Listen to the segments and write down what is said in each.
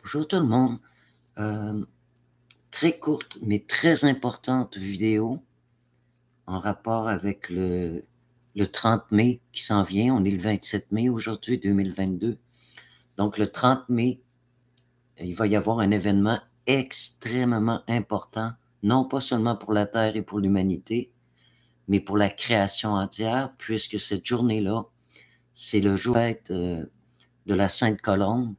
Bonjour tout le monde. Très courte mais très importante vidéo en rapport avec le 30 mai qui s'en vient. On est le 27 mai aujourd'hui, 2022. Donc le 30 mai, il va y avoir un événement extrêmement important, non pas seulement pour la Terre et pour l'humanité, mais pour la création entière, puisque cette journée-là, c'est le jour de la Sainte Colombe.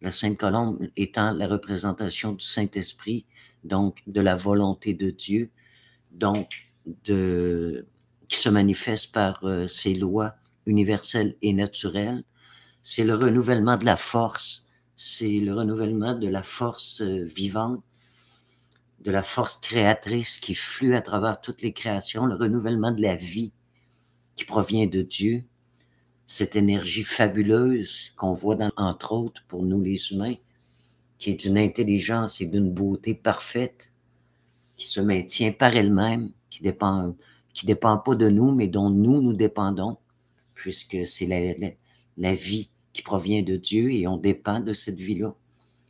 La Sainte Colombe étant la représentation du Saint-Esprit, donc de la volonté de Dieu, donc qui se manifeste par ses lois universelles et naturelles. C'est le renouvellement de la force, c'est le renouvellement de la force vivante, de la force créatrice qui flue à travers toutes les créations, le renouvellement de la vie qui provient de Dieu, cette énergie fabuleuse qu'on voit entre autres pour nous les humains, qui est d'une intelligence et d'une beauté parfaite, qui se maintient par elle-même, qui dépend pas de nous, mais dont nous dépendons, puisque c'est la vie qui provient de Dieu et on dépend de cette vie-là.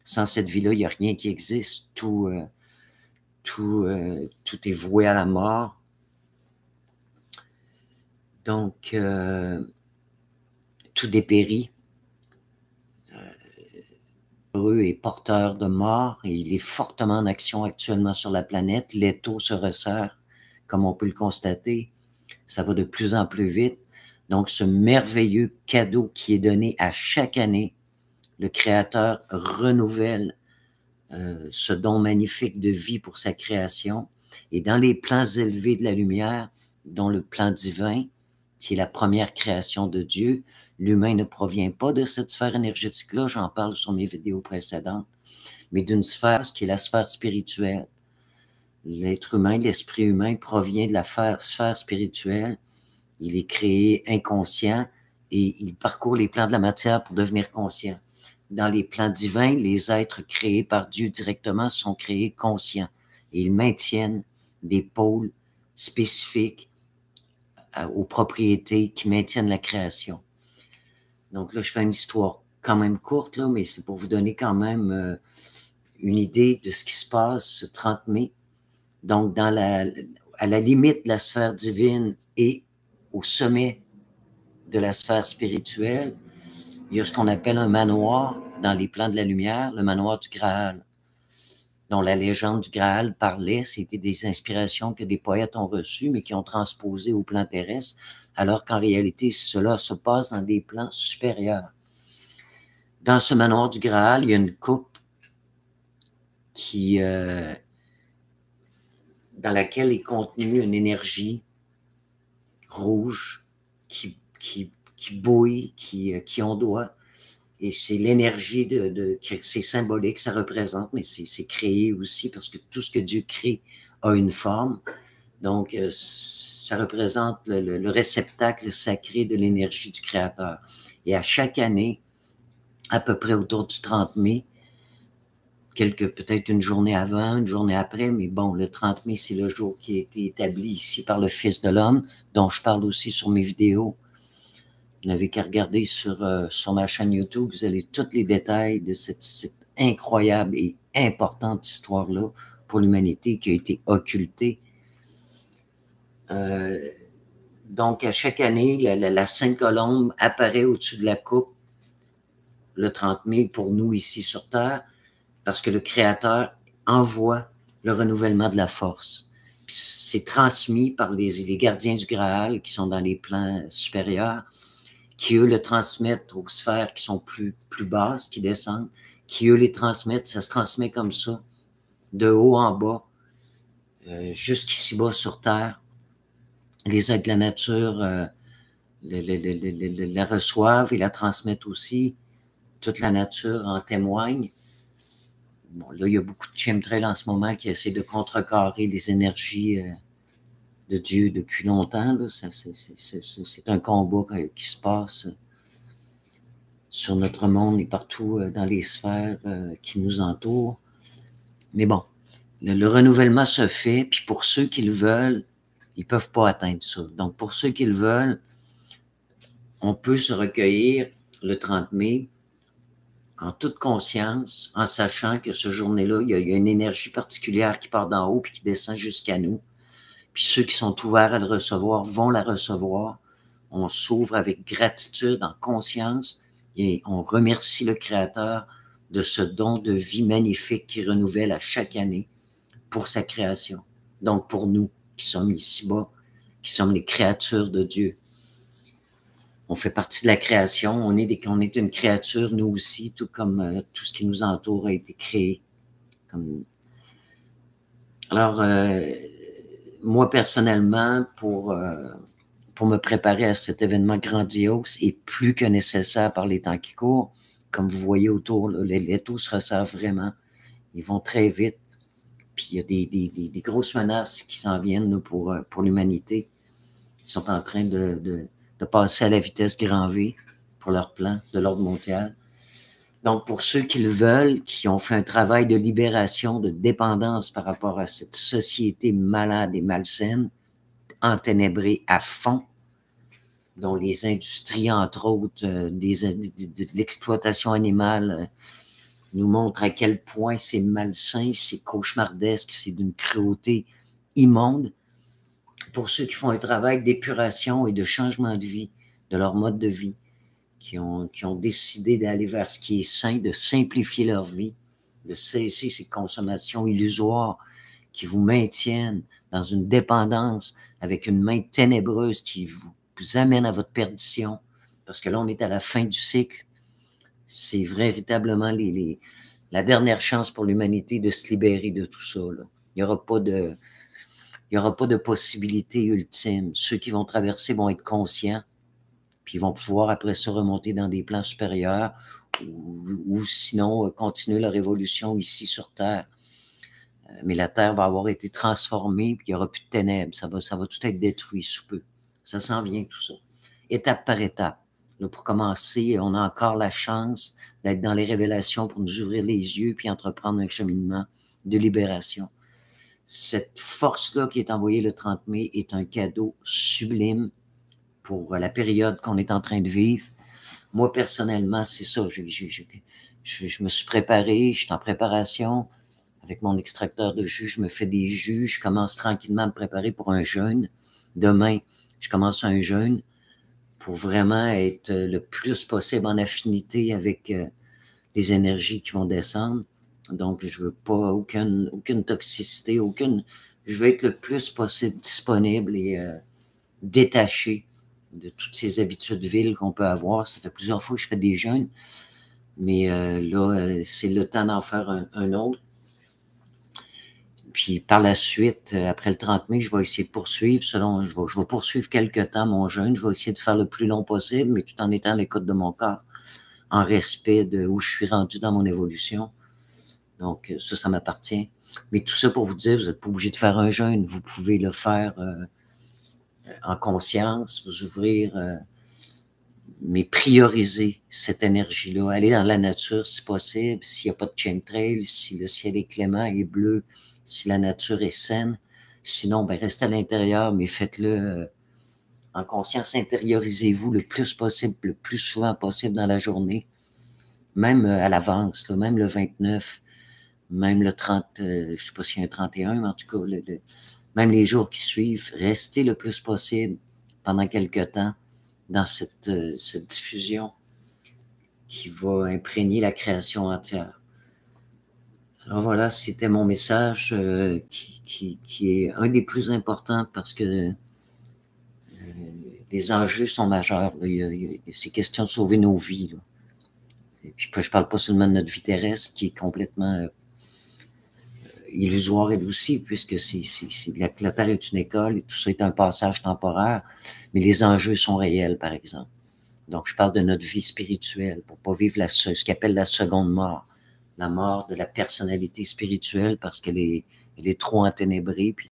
Sans cette vie-là, il n'y a rien qui existe. Tout est voué à la mort. Donc, tout dépérit. Heureux et porteur de mort, et il est fortement en action actuellement sur la planète. L'étau se resserre, comme on peut le constater. Ça va de plus en plus vite. Donc, ce merveilleux cadeau qui est donné à chaque année, le Créateur renouvelle ce don magnifique de vie pour sa création. Et dans les plans élevés de la lumière, dont le plan divin, qui est la première création de Dieu, l'humain ne provient pas de cette sphère énergétique-là, j'en parle sur mes vidéos précédentes, mais d'une sphère qui est la sphère spirituelle. L'être humain, l'esprit humain provient de la sphère spirituelle. Il est créé inconscient et il parcourt les plans de la matière pour devenir conscient. Dans les plans divins, les êtres créés par Dieu directement sont créés conscients et ils maintiennent des pôles spécifiques aux propriétés qui maintiennent la création. Donc là, je fais une histoire quand même courte, là, mais c'est pour vous donner quand même une idée de ce qui se passe ce 30 mai. Donc, à la limite de la sphère divine et au sommet de la sphère spirituelle, il y a ce qu'on appelle un manoir dans les plans de la lumière, le manoir du Graal, dont la légende du Graal parlait. C'était des inspirations que des poètes ont reçues, mais qui ont transposées au plan terrestre, alors qu'en réalité, cela se passe dans des plans supérieurs. Dans ce manoir du Graal, il y a une coupe dans laquelle est contenue une énergie rouge qui bouille, qui ondoie. Et c'est l'énergie c'est symbolique, ça représente, mais c'est créé aussi parce que tout ce que Dieu crée a une forme. Donc, ça représente le réceptacle sacré de l'énergie du Créateur. Et à chaque année, à peu près autour du 30 mai, peut-être une journée avant, une journée après, mais bon, le 30 mai, c'est le jour qui a été établi ici par le Fils de l'homme, dont je parle aussi sur mes vidéos. Vous n'avez qu'à regarder sur ma chaîne YouTube, vous avez tous les détails de cette incroyable et importante histoire-là pour l'humanité qui a été occultée. Donc, à chaque année, la Sainte Colombe apparaît au-dessus de la coupe le 30 mai pour nous ici sur Terre, parce que le Créateur envoie le renouvellement de la force. C'est transmis par les gardiens du Graal qui sont dans les plans supérieurs, qui eux le transmettent aux sphères qui sont plus basses, qui descendent, qui eux les transmettent, ça se transmet comme ça, de haut en bas, jusqu'ici bas sur Terre. Les êtres de la nature la reçoivent et la transmettent aussi. Toute la nature en témoigne. Bon, là, il y a beaucoup de chemtrails en ce moment qui essaient de contrecarrer les énergies de Dieu depuis longtemps. Là. C'est un combat qui se passe sur notre monde et partout dans les sphères qui nous entourent. Mais bon, le renouvellement se fait, puis pour ceux qui le veulent, ils ne peuvent pas atteindre ça. Donc, pour ceux qui le veulent, on peut se recueillir le 30 mai en toute conscience, en sachant que ce journée-là, il y a une énergie particulière qui part d'en haut puis qui descend jusqu'à nous. Puis ceux qui sont ouverts à le recevoir vont la recevoir. On s'ouvre avec gratitude, en conscience, et on remercie le Créateur de ce don de vie magnifique qui renouvelle à chaque année pour sa création. Donc pour nous qui sommes ici-bas, qui sommes les créatures de Dieu. On fait partie de la création, on est une créature, nous aussi, tout comme tout ce qui nous entoure a été créé. Alors, moi, personnellement, pour me préparer à cet événement grandiose et plus que nécessaire par les temps qui courent, comme vous voyez autour, là, les taux se resserrent vraiment. Ils vont très vite. Puis il y a des grosses menaces qui s'en viennent là, pour l'humanité. Ils sont en train de passer à la vitesse grand V pour leur plan de l'ordre mondial. Donc, pour ceux qui le veulent, qui ont fait un travail de libération, de dépendance par rapport à cette société malade et malsaine, enténébrée à fond, dont les industries, entre autres, de l'exploitation animale, nous montrent à quel point c'est malsain, c'est cauchemardesque, c'est d'une cruauté immonde. Pour ceux qui font un travail d'épuration et de changement de vie, de leur mode de vie, qui ont décidé d'aller vers ce qui est sain, de simplifier leur vie, de cesser ces consommations illusoires qui vous maintiennent dans une dépendance avec une main ténébreuse qui vous amène à votre perdition. Parce que là, on est à la fin du cycle. C'est véritablement la dernière chance pour l'humanité de se libérer de tout ça. Là. Il n'y aura pas de possibilité ultime. Ceux qui vont traverser vont être conscients, puis ils vont pouvoir après ça remonter dans des plans supérieurs ou sinon continuer leur évolution ici sur Terre. Mais la Terre va avoir été transformée, puis il n'y aura plus de ténèbres. Ça va tout être détruit sous peu. Ça s'en vient tout ça. Étape par étape. Là, pour commencer, on a encore la chance d'être dans les révélations pour nous ouvrir les yeux puis entreprendre un cheminement de libération. Cette force-là qui est envoyée le 30 mai est un cadeau sublime pour la période qu'on est en train de vivre. Moi, personnellement, c'est ça. Je me suis préparé, je suis en préparation avec mon extracteur de jus. Je me fais des jus. Je commence tranquillement à me préparer pour un jeûne. Demain, je commence un jeûne pour vraiment être le plus possible en affinité avec les énergies qui vont descendre. Donc, je veux pas aucune toxicité, je veux être le plus possible disponible et détaché de toutes ces habitudes viles qu'on peut avoir. Ça fait plusieurs fois que je fais des jeûnes, mais là, c'est le temps d'en faire un autre. Puis par la suite, après le 30 mai, je vais essayer de poursuivre je vais poursuivre quelques temps mon jeûne. Je vais essayer de faire le plus long possible, mais tout en étant à l'écoute de mon corps, en respect de où je suis rendu dans mon évolution. Donc, ça m'appartient. Mais tout ça pour vous dire, vous n'êtes pas obligé de faire un jeûne. Vous pouvez le faire en conscience, vous ouvrir, mais prioriser cette énergie-là. Aller dans la nature si possible, s'il n'y a pas de chemtrail, si le ciel est clément et bleu, si la nature est saine. Sinon, ben, restez à l'intérieur, mais faites-le en conscience. Intériorisez-vous le plus possible, le plus souvent possible dans la journée. Même à l'avance, même le 29, même le 30, je ne sais pas s'il y a un 31, mais en tout cas, même les jours qui suivent, restez le plus possible pendant quelque temps dans cette diffusion qui va imprégner la création entière. Alors voilà, c'était mon message qui est un des plus importants parce que les enjeux sont majeurs. C'est question de sauver nos vies. Là. Puis je ne parle pas seulement de notre vie terrestre qui est complètement illusoire elle aussi, puisque la Terre est une école et tout ça est un passage temporaire, mais les enjeux sont réels, par exemple. Donc, je parle de notre vie spirituelle pour pas vivre ce qu'on appelle la seconde mort, la mort de la personnalité spirituelle parce qu'elle est trop enténébrée, puis